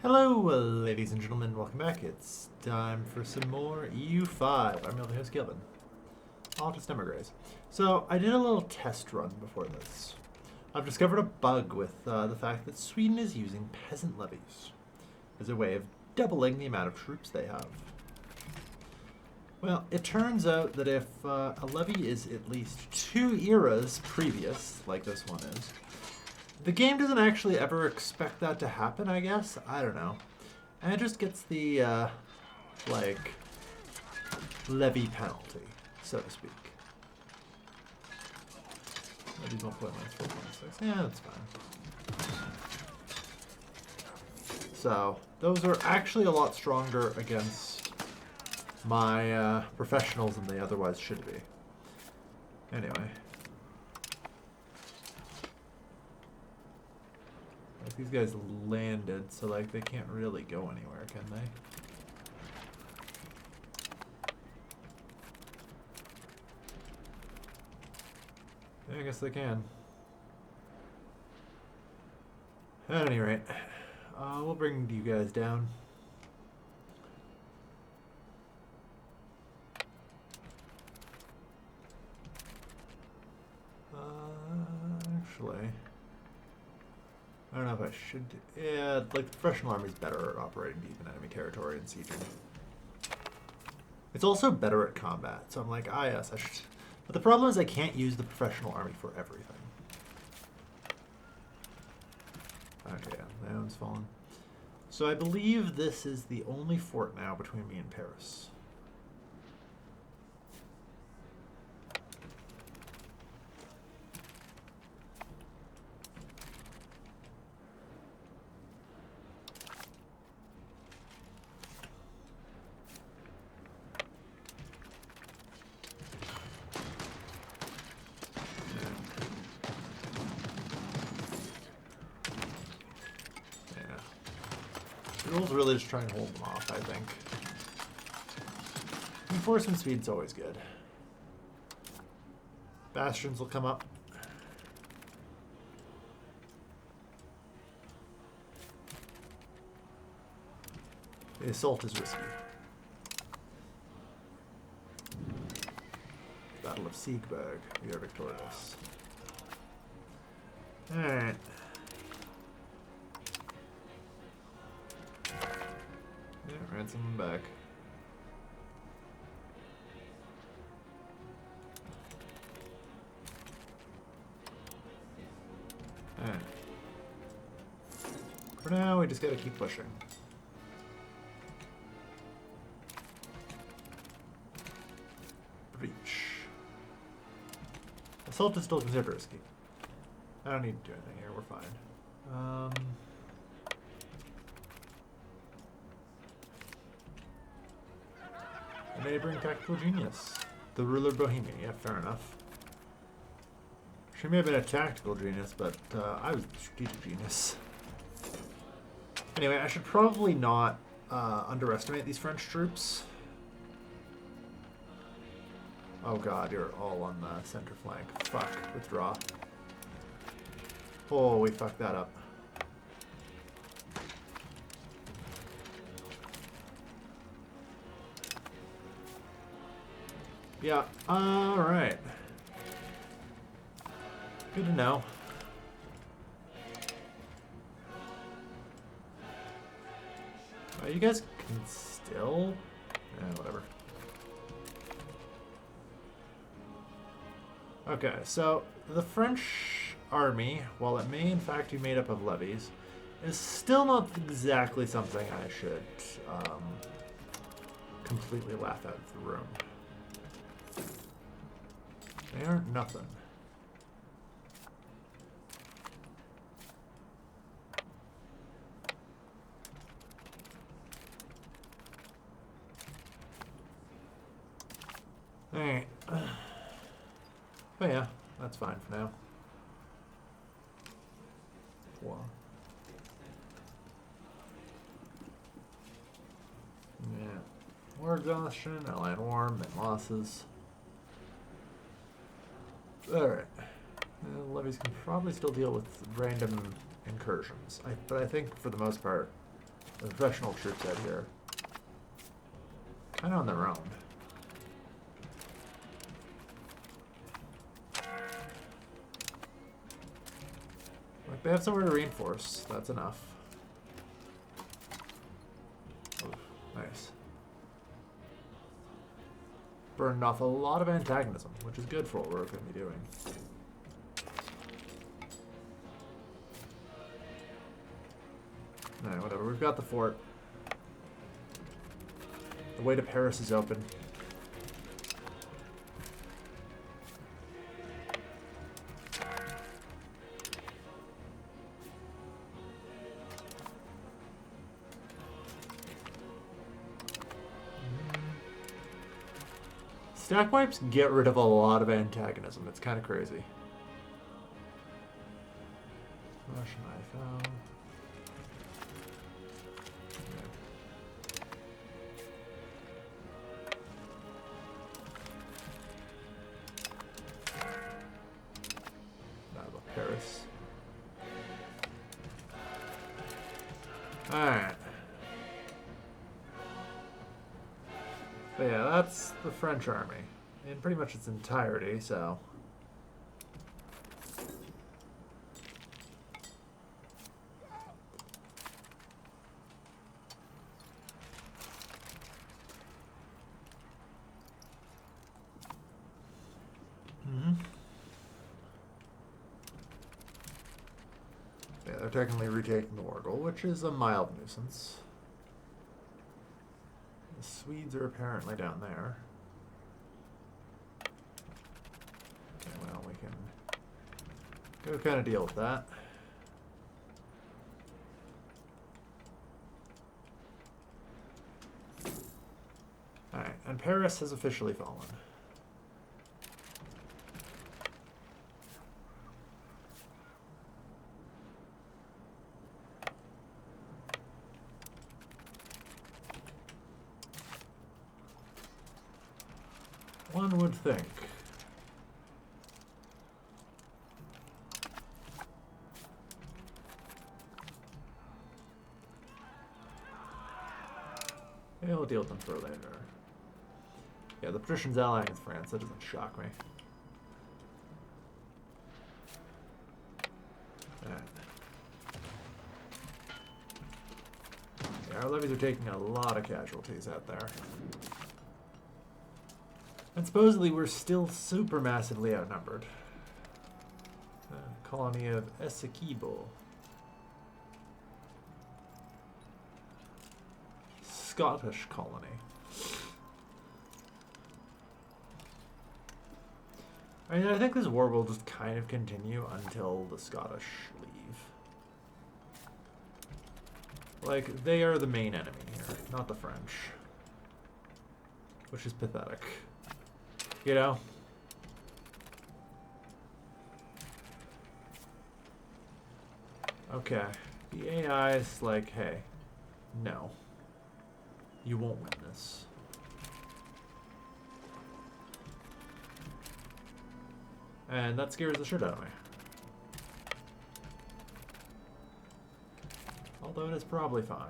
Hello, ladies and gentlemen. Welcome back. It's time for some more EU5. I'm your host, Gilvin. Altus Demagrays. So, I did a little test run before this. I've discovered a bug with the fact that Sweden is using peasant levies as a way of doubling the amount of troops they have. Well, it turns out that if a levy is at least 2 eras previous, like this one is, the game doesn't actually ever expect that to happen, I guess. I don't know. And it just gets the, levy penalty, so to speak. Levy's 1.1, 4.6. Yeah, that's fine. So, those are actually a lot stronger against my professionals than they otherwise should be. Anyway. Like, these guys landed, so like they can't really go anywhere, can they? Yeah, I guess they can. At any rate, we'll bring you guys down. Actually, I don't know if I should. Yeah, like the professional army's better at operating deep in enemy territory and sieging. It's also better at combat, so I'm like, ah, yes, I should. But the problem is I can't use the professional army for everything. Okay, yeah, that one's fallen. So I believe this is the only fort now between me and Paris. Rules really just try and hold them off, I think. Enforcement speed's always good. Bastions will come up. The assault is risky. Battle of Siegberg. We are victorious. Alright. Yeah, ransom them back. Alright. For now, we just gotta keep pushing. Breach. Assault is still considered risky. I don't need to do anything here, we're fine. I may bring Tactical Genius. The ruler of Bohemia, yeah, fair enough. She may have been a tactical genius, but I was the strategic genius. Anyway, I should probably not underestimate these French troops. Oh god, you're all on the center flank. Fuck, withdraw. Oh, we fucked that up. Yeah, alright. Good to know. You guys can still... whatever. Okay, so the French army, while it may in fact be made up of levies, is still not exactly something I should completely laugh out of the room. They aren't nothing. Alright. But yeah, that's fine for now. Wow. Yeah. War exhaustion, allied war, men losses. Alright. Levies can probably still deal with random incursions. But I think for the most part, The professional troops out here. Kind of on their own. Like, they have somewhere to reinforce. That's enough. Oof, nice. Burned off a lot of antagonism, which is good for what we're going to be doing. Alright, whatever. We've got the fort. The way to Paris is open. Stack wipes get rid of a lot of antagonism. It's kind of crazy. Russian I found. Paris. Alright. But yeah, that's the French army in pretty much its entirety, so. They're technically retaking the war goal, which is a mild nuisance. The Swedes are apparently down there. Okay, well, we can go kind of deal with that. Alright, and Paris has officially fallen. One would think. Maybe we'll deal with them for later. Yeah, the patricians allying with France, that doesn't shock me. Alright. Yeah, our levies are taking a lot of casualties out there. And supposedly we're still super massively outnumbered. The colony of Essequibo. Scottish colony. I mean, I think this war will just kind of continue until the Scottish leave. Like, they are the main enemy here, not the French. Which is pathetic. You know? Okay. The AI is like, hey, no. You won't win this. And that scares the shit out of me. Although it is probably fine.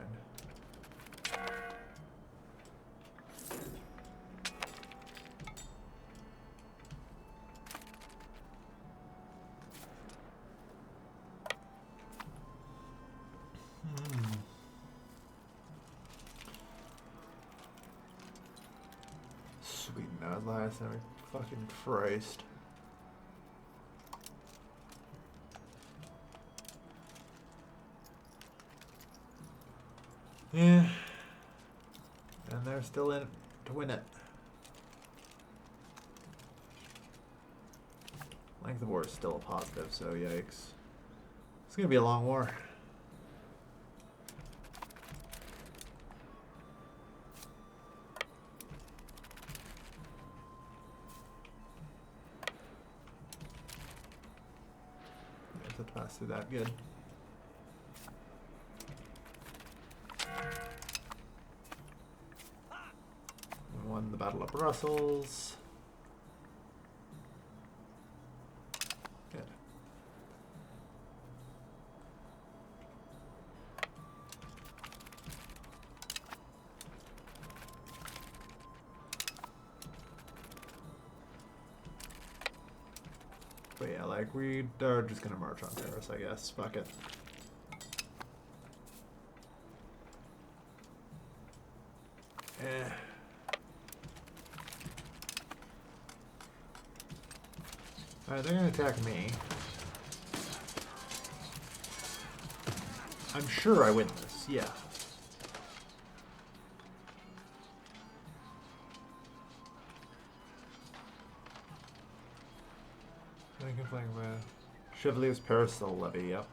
Sweden out last time. Fucking Christ. Yeah. And they're still in it to win it. Length of war is still a positive, so yikes. It's gonna be a long war. I have to pass through that good. We won the Battle of Brussels. Good. like, we are just gonna march on Paris, I guess. Fuck it. Eh. Alright, they're gonna attack me. I'm sure I win this, yeah. I can flank by Chevalier's Parasol Levy, yep.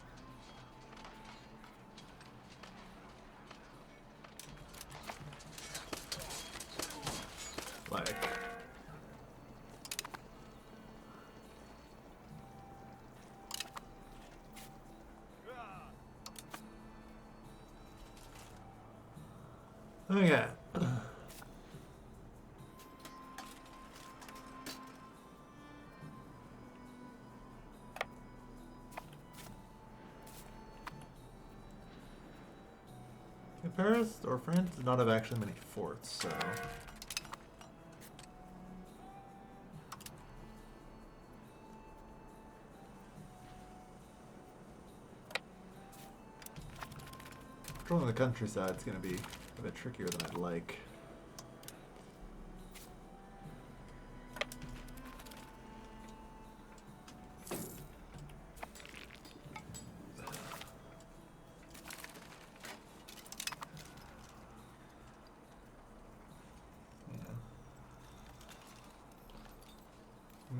Like. Okay. Paris or France does not have actually many forts, so. Controlling the countryside is going to be a bit trickier than I'd like.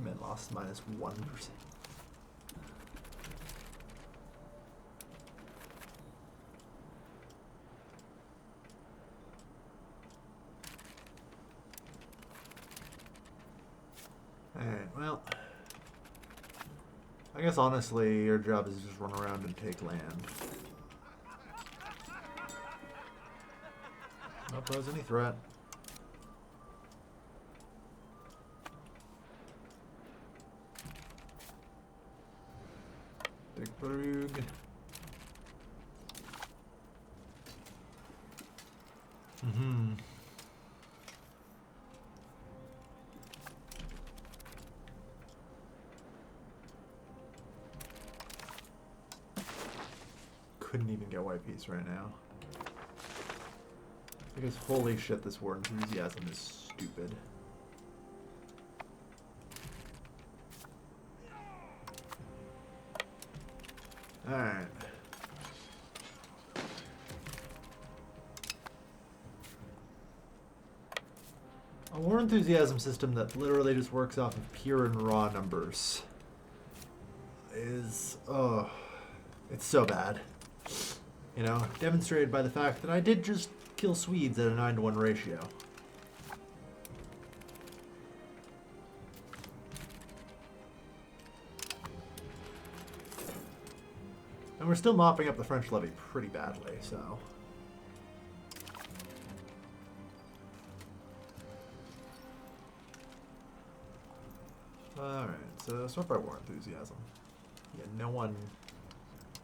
Men lost -1%. Alright, well, I guess honestly your job is just run around and take land. Not pose any threat. Brug. Mm-hmm. Couldn't even get white peace right now. Because holy shit, this war enthusiasm is stupid. Alright. A war enthusiasm system that literally just works off of pure and raw numbers is, oh, it's so bad. You know, demonstrated by the fact that I did just kill Swedes at a 9-to-1 ratio. And we're still mopping up the French levy pretty badly, so. Alright, so sort by war enthusiasm. Yeah, no one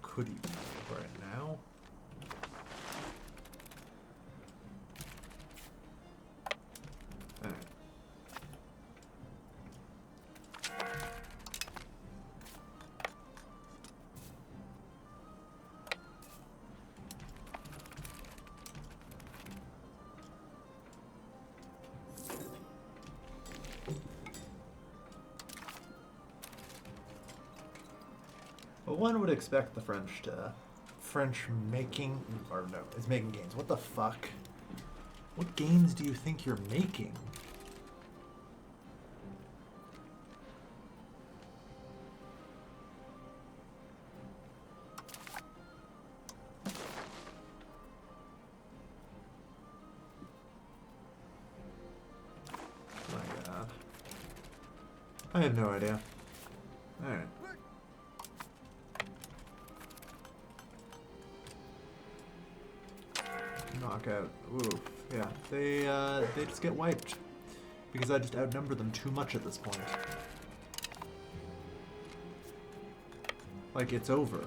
could even right now. Alright. But one would expect the French to... making... or no, is making gains. What the fuck? What gains do you think you're making? My god. I have no idea. Alright. Knockout. Ooh, yeah. They just get wiped because I just outnumber them too much at this point. Like it's over.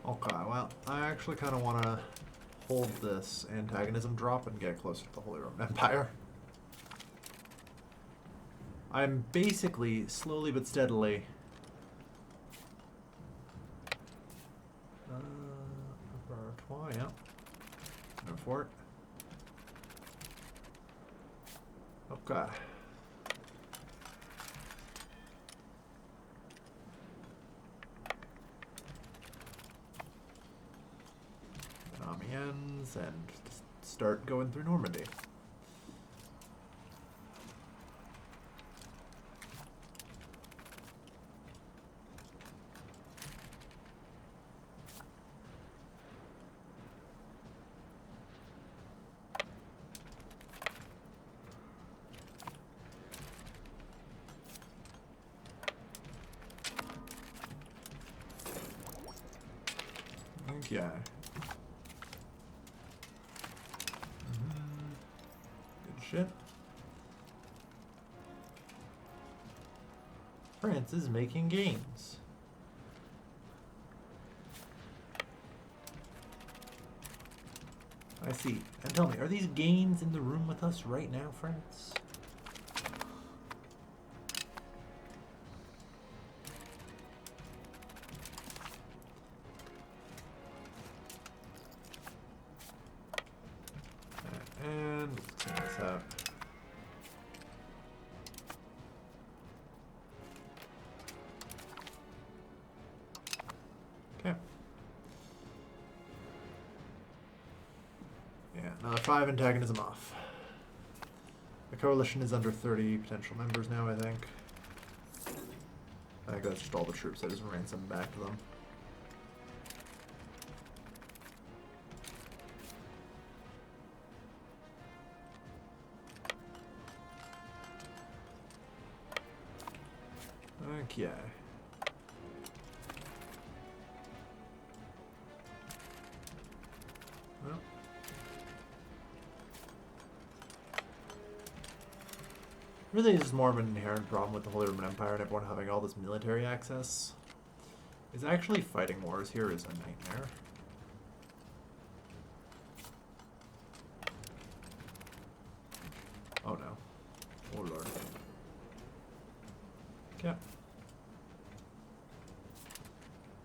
Okay, well, I actually kind of want to hold this antagonism drop and get closer to the Holy Roman Empire. I'm basically, slowly but steadily... yeah. Go for it. Okay. Amiens and start going through Normandy. Okay. Good shit. France is making gains. I see. And tell me, are these gains in the room with us right now, France? And let's clean this out. Okay. Yeah, another 5 antagonism off. The coalition is under 30 potential members now, I think. I think that's just all the troops I just ransomed back to them. Okay. Well. Really, this is more of an inherent problem with the Holy Roman Empire and everyone having all this military access. Is actually fighting wars here is a nightmare. Oh no. Oh lord. Okay.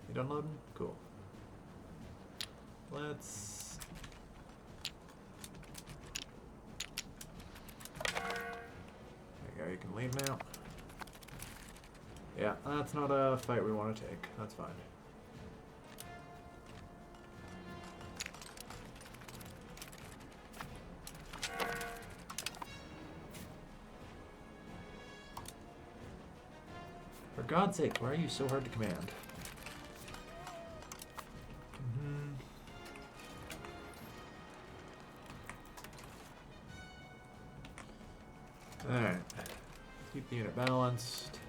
You done loading? Cool. Let's... There you go, you can leave now. Yeah, that's not a fight we want to take. That's fine. For God's sake, why are you so hard to command? Alright. Keep the unit balanced.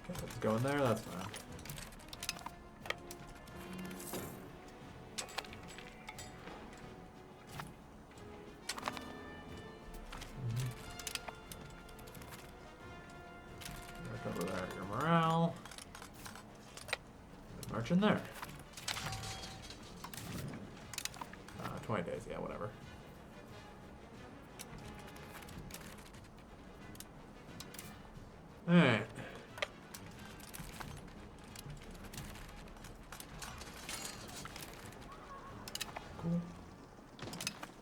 Okay, let's go in there, that's fine. Cover that, your morale. March in there. 20 days, yeah, whatever. Alright. Cool.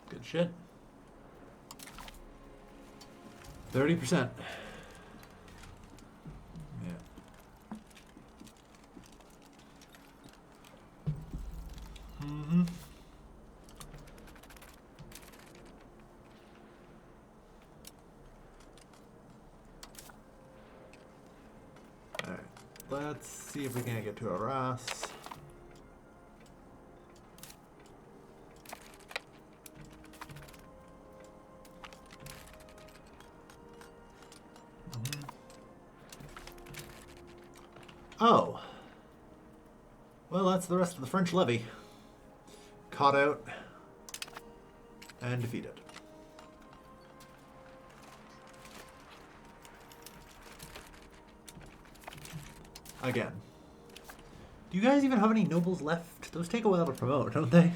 Good shit. 30%. Alright, let's see if we can get to Arras. Oh. Well, that's the rest of the French levy. Caught out. And defeated. Again. Do you guys even have any nobles left? Those take a while to promote, don't they?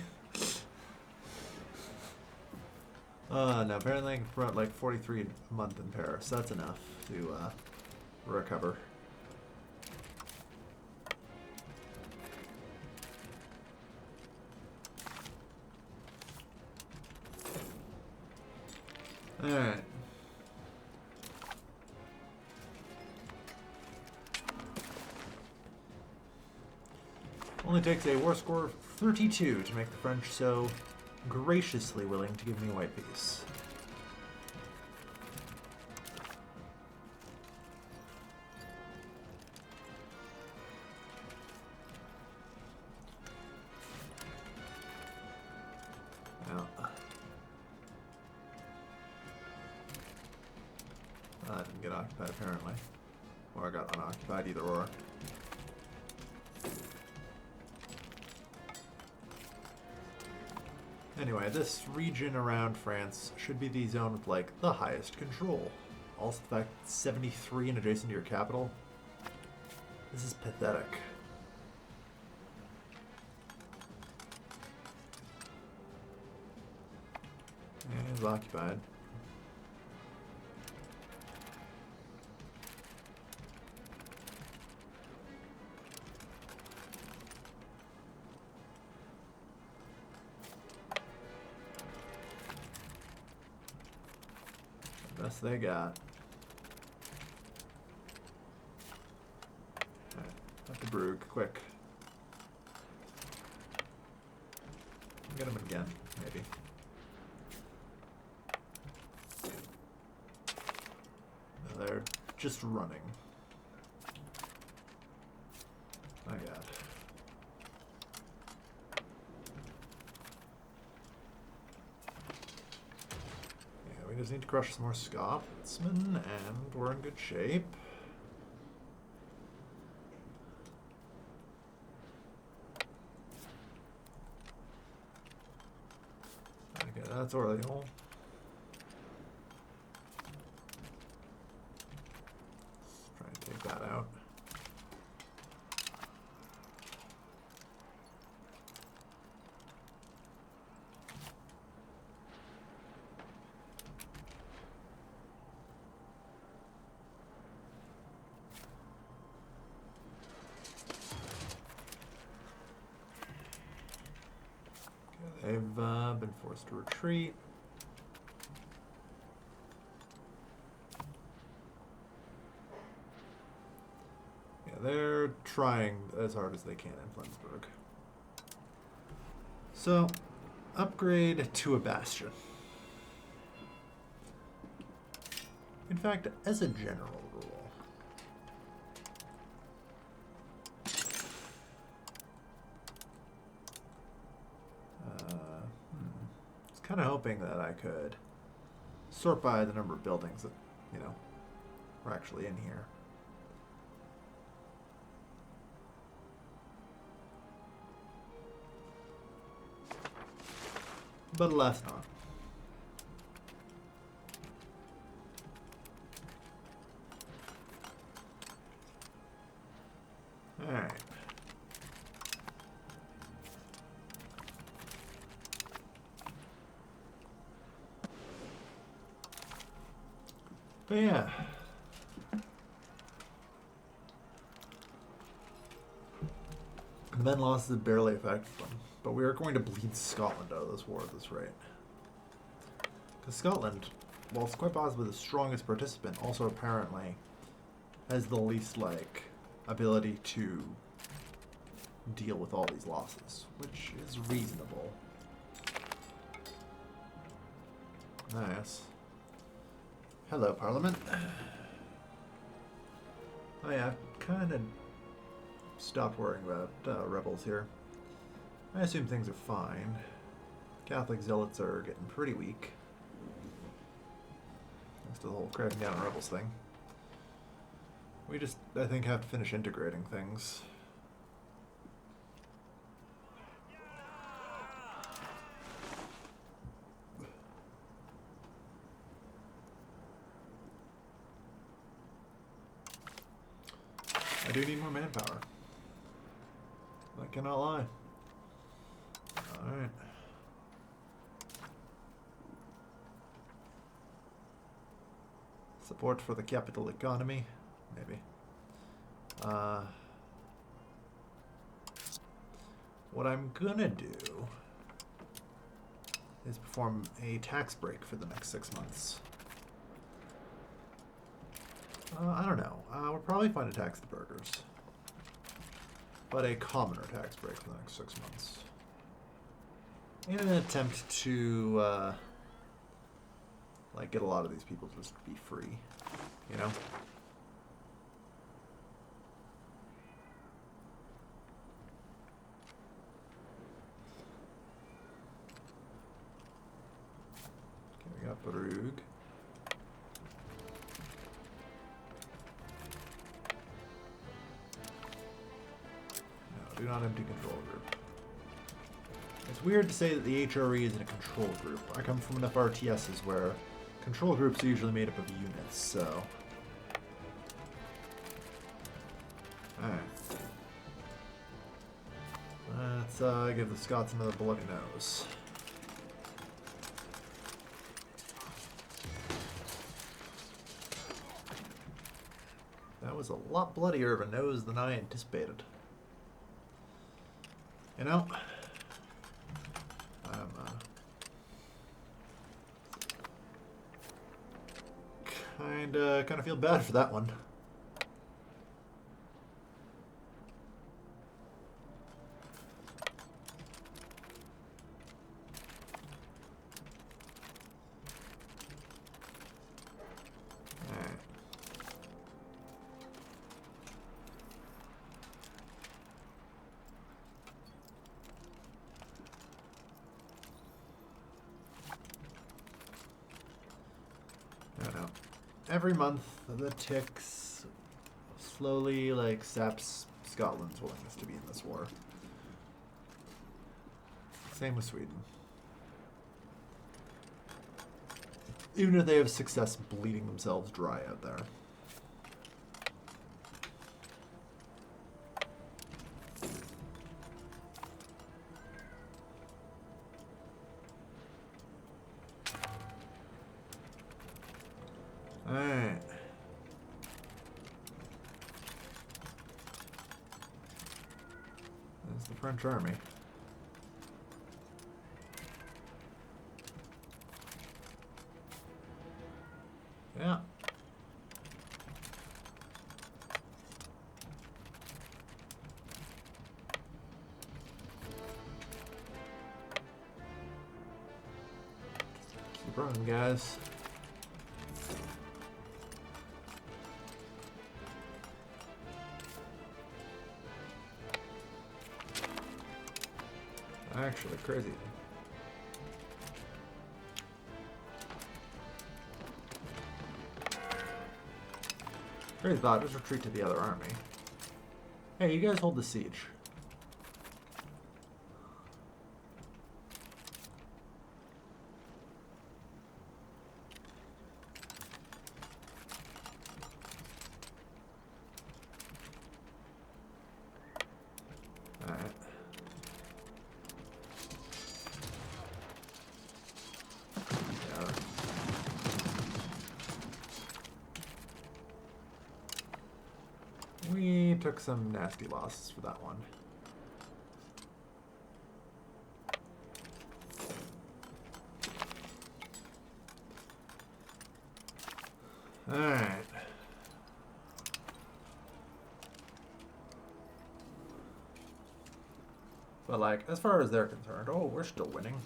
No, apparently I can promote like 43 a month in Paris. That's enough to recover. Alright. Only takes a war score of 32 to make the French so graciously willing to give me white peace. Well, I didn't get occupied apparently. Or I got unoccupied, either or. Anyway, this region around France should be the zone with, like, the highest control. Also, the fact it's 73 and adjacent to your capital. This is pathetic. Yeah, it's occupied. Best they got. Alright, at the Brugge, quick. Get him again, maybe. No, they're just running. My god. We just need to crush some more Scotsmen, and we're in good shape. Okay, that's Orleans. Let's try and take that out. They've been forced to retreat. Yeah, they're trying as hard as they can in Flensburg. So, upgrade to a bastion. In fact, as a general rule. Kind of hoping that I could sort by the number of buildings that, you know, are actually in here. But alas not. Alright. But yeah. The men losses barely affected them, but we are going to bleed Scotland out of this war at this rate. Because Scotland, while it's quite possibly the strongest participant, also apparently has the least, like, ability to deal with all these losses, which is reasonable. Nice. Hello, Parliament. Oh yeah, kind of stopped worrying about rebels here. I assume things are fine. Catholic zealots are getting pretty weak. Thanks to the whole cracking down on rebels thing. We just, I think, have to finish integrating things. I do need more manpower. I cannot lie. Alright. Support for the capital economy, maybe. What I'm gonna do is perform a tax break for the next 6 months. I don't know. We'll probably find a tax the burgers. But a commoner tax break for the next 6 months. In an attempt to, like, get a lot of these people to just be free, you know? Okay, we got Brugge. No, do not empty control group. It's weird to say that the HRE is in a control group. I come from enough RTSs where control groups are usually made up of units, so... Alright. Let's give the Scots another bloody nose. That was a lot bloodier of a nose than I anticipated. You know? Kind of feel bad for that one. Alright. I don't know. Every month, the ticks slowly, like, saps Scotland's willingness to be in this war. Same with Sweden. Even if they have success bleeding themselves dry out there. Alright. There's the French army. Yeah. Keep running, guys. Actually, crazy. Crazy thought, just retreat to the other army. Hey, you guys hold the siege. Alright. We took some nasty losses for that one. Alright. But, like, as far as they're concerned, oh, we're still winning.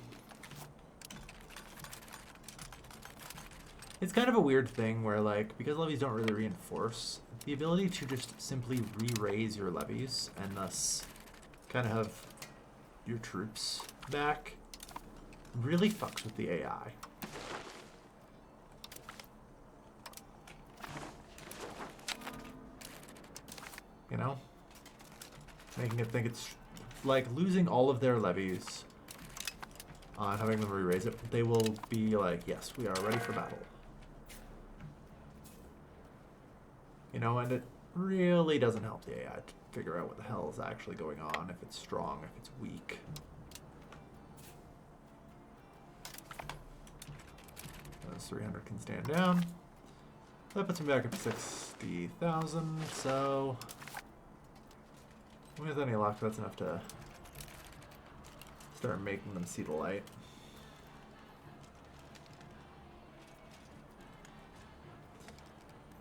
It's kind of a weird thing where, like, because levies don't really reinforce, the ability to just simply re-raise your levies and thus kind of have your troops back really fucks with the AI. You know? Making it think it's like losing all of their levies and having them re-raise it. They will be like, yes, we are ready for battle. You know, and really doesn't help the AI to figure out what the hell is actually going on, if it's strong, if it's weak. Those 300 can stand down. That puts me back up to 60,000, so with any luck, that's enough to start making them see the light.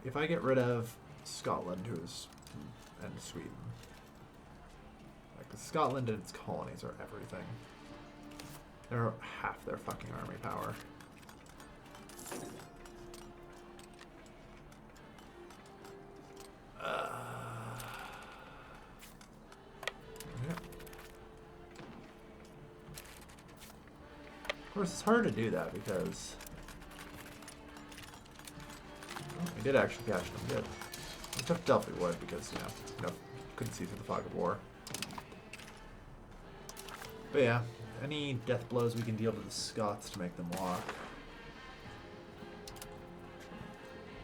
If I get rid of Scotland, and Sweden, like Scotland and its colonies are everything. They're half their fucking army power. Yeah. Of course, it's hard to do that because we did actually catch them. Good. We took Delphi Wood because, you know, couldn't see through the fog of war. But yeah, any death blows we can deal to the Scots to make them walk.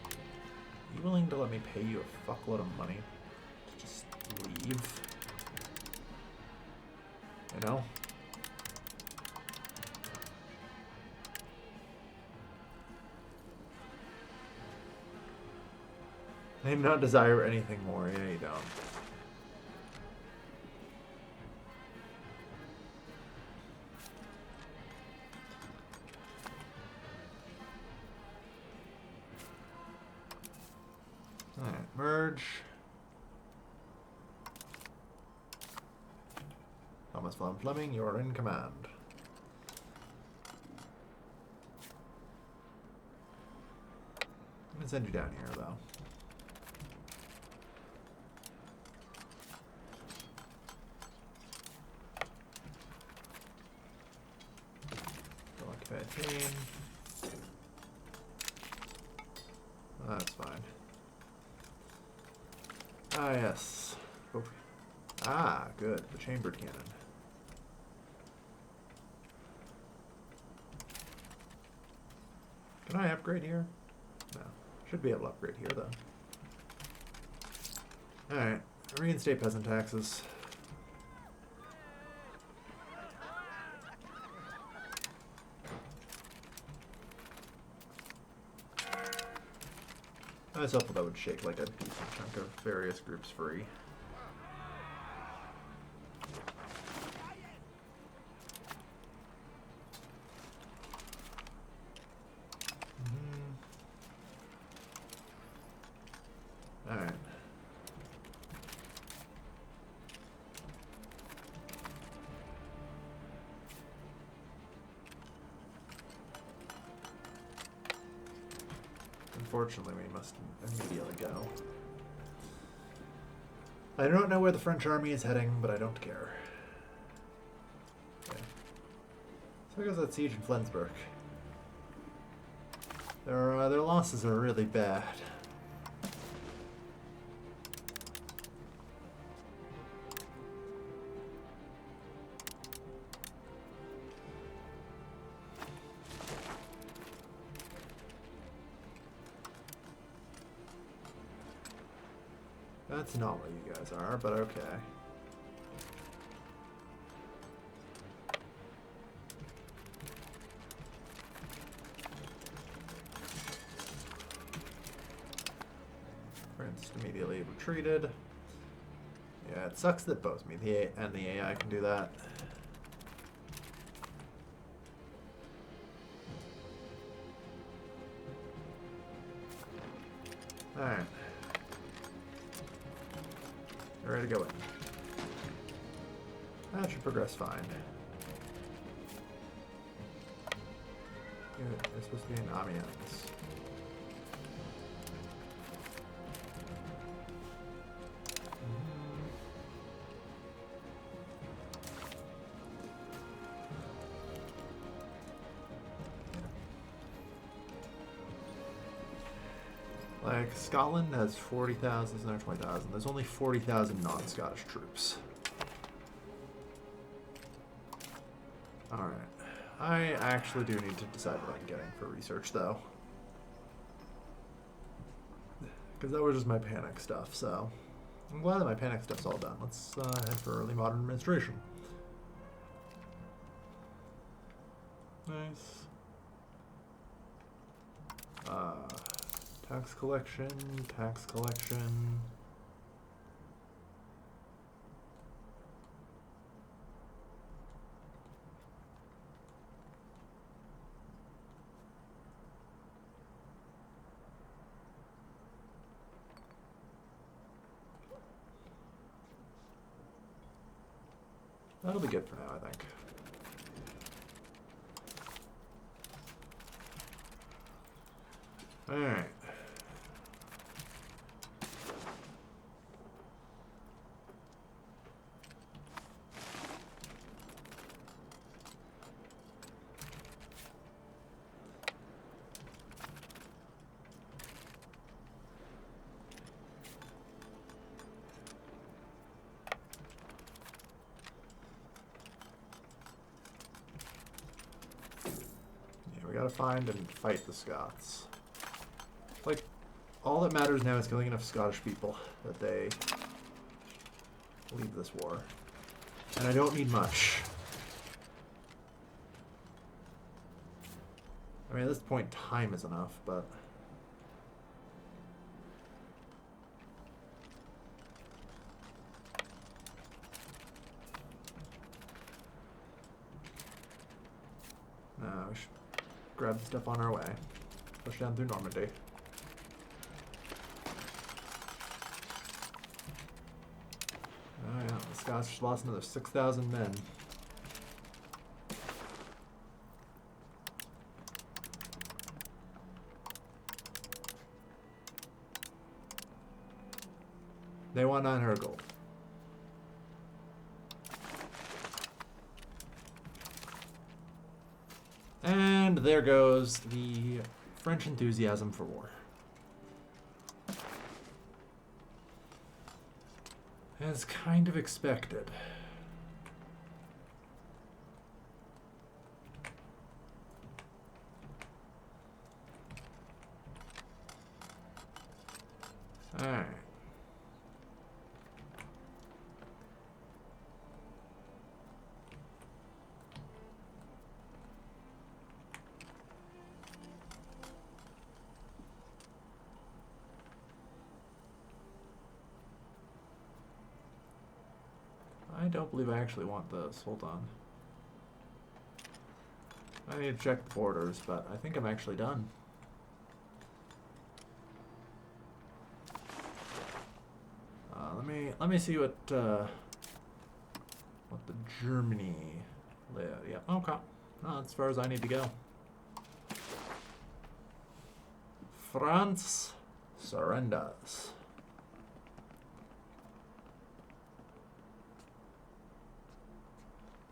Are you willing to let me pay you a fuckload of money to just leave? You know? I do not desire anything more. Yeah, you don't. Alright, merge. Thomas von Fleming, you're in command. I'm gonna send you down here, though. That's fine. Ah, yes. Oh. Ah, good. The chambered cannon. Can I upgrade here? No. Should be able to upgrade here, though. Alright. Reinstate peasant taxes. I was hoping that would shake like a decent chunk of various groups free. Alright. Unfortunately, we must immediately go. I don't know where the French army is heading, but I don't care. Okay. So I guess that siege in Flensburg. Their losses are really bad. That's not what you guys are, but okay. France immediately retreated. Yeah, it sucks that both me and the AI can do that. Alright. Ready to go in. That should progress fine. It's supposed to be an Amiens. Like, Scotland has 40,000, there's another 20,000. There's only 40,000 non-Scottish troops. Alright. I actually do need to decide what I'm getting for research, though. Because that was just my panic stuff, so I'm glad that my panic stuff's all done. Let's head for early modern administration. Nice. Tax collection, tax collection. That'll be good for now, I think. All right. We gotta find and fight the Scots. Like, all that matters now is killing enough Scottish people that they leave this war. And I don't need much. I mean, at this point, time is enough, but... No, we should grab the stuff on our way. Push down through Normandy. Oh yeah, the Scots lost another 6,000 men. They want 900 gold. And there goes the French enthusiasm for war. As kind of expected. Alright. I don't believe I actually want this. Hold on. I need to check the borders, but I think I'm actually done. Let me see what the Germany live. Yeah, okay. No, that's as far as I need to go. France surrenders.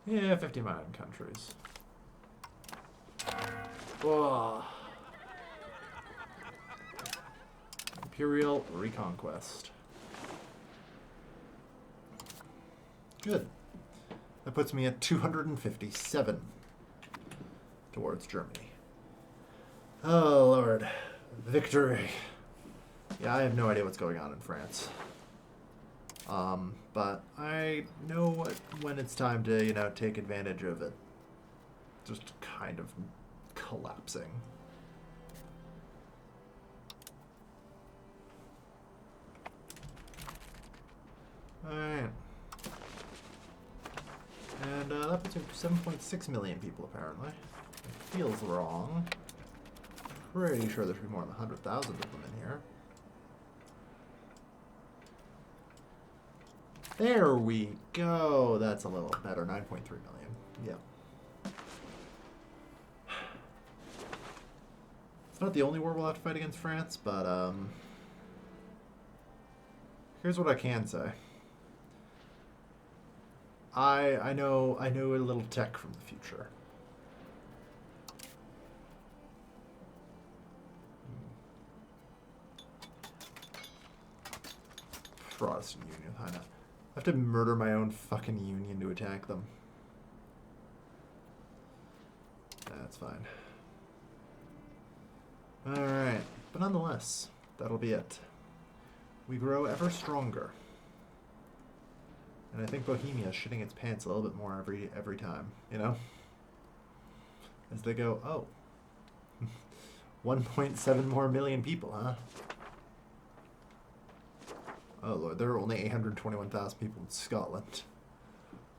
Yeah, 50 modern countries. Whoa. Imperial reconquest. Good. That puts me at 257 towards Germany. Oh, Lord. Victory. Yeah, I have no idea what's going on in France. But I know when it's time to, you know, take advantage of it just kind of collapsing. Alright. And that puts me 7.6 million people, apparently. It feels wrong. Pretty sure there should be more than 100,000 of them in here. There we go. That's a little better. 9.3 million. Yep. It's not the only war we'll have to fight against France, but here's what I can say. I know a little tech from the future. Protestant Union, I know. I have to murder my own fucking union to attack them. That's fine. Alright, but nonetheless, that'll be it. we grow ever stronger. And I think Bohemia is shitting its pants a little bit more every time, you know? As they go, oh, 1.7 more million people, huh? Oh lord, there are only 821,000 people in Scotland.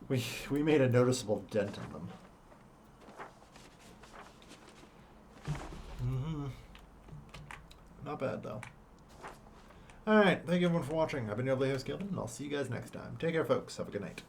We made a noticeable dent in them. Not bad though. Alright, thank you everyone for watching. I've been your host Gilman, and I'll see you guys next time. Take care folks, have a good night.